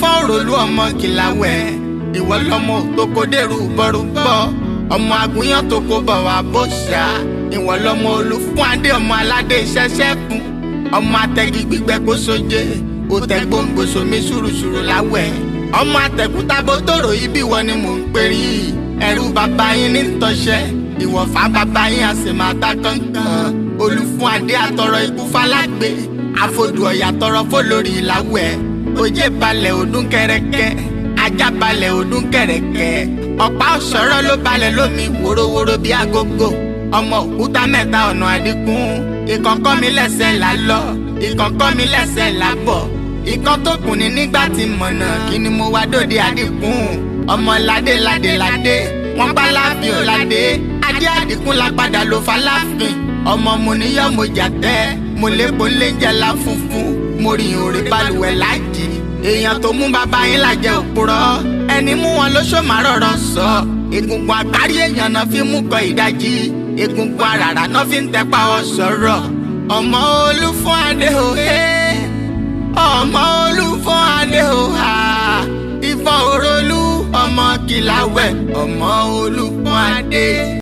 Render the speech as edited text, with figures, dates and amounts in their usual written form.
Ifon Orolu ọmọ kìláwẹ̀ ìwọ lọmọ tó kó dèrú bọ́rúbọ́ ọmọ àgùnyàn tó kó bọ̀ wá bóṣà ìwọ lọmọ Olúfún adé ọmọ aládé ṣẹṣẹ fún ọmọ àtẹ̀gì gbígbẹ kó sóje òtẹ gbòǹgbò sómi ṣùrùṣùrù láwẹ̀ ọmọ àtẹ̀kútàbó tòrò ibi wọ ni mò ń pèrí ẹrú bàbá yín ní tọ́ṣẹ́ ìwọ̀fà bàbá yín a sì máa ta kánkán Olúfún adé àtọrọ ikú falágbé àfodù ọ̀yà tọrọ fólórí ìláwẹ̀ òjé balẹ̀ ọdún kẹrẹkẹ ajá balẹ̀ ọdún kẹrẹkẹ ọ̀pá ọ̀ṣọ́rọ́ ló balẹ̀ lómi wòrowòro bíi agogo ọmọ òkúta mẹ́ta ọ̀nà àdínkùn ìkọ̀kọ́ mi lẹ́sẹ̀ là lọ ìkọ̀kọ́ mi lẹ́sẹ̀ là bọ̀ ìkan tó kùn ní nígbà tí mọ̀nà kí ni mo wá dòde àdínkùn ọmọ ládé ládé ládé wọ́n bá láàfin ò ládé adé àdínkùn la padà ló fa láàfin ọmọ mo níyọ̀ mo jà tẹ́ mo lépo léńjẹ la funfun mo rìn òrè balùwẹ̀ láàjì èèyàn tó mú bàbá yín lájẹ òpùrọ́ ẹni mú wọn lóṣù márọ̀rọ̀ sọ egungun àkárí èèyàn náà fi mú kọ ìdajì egungun àràrà náà fi ń tẹpa ọ sọ̀rọ̀ ọmọ Olúfún adé òhe ọmọ Olúfún adé òha Ifon Orolu ọmọ kìláwẹ̀ ọmọ Olúfún adé.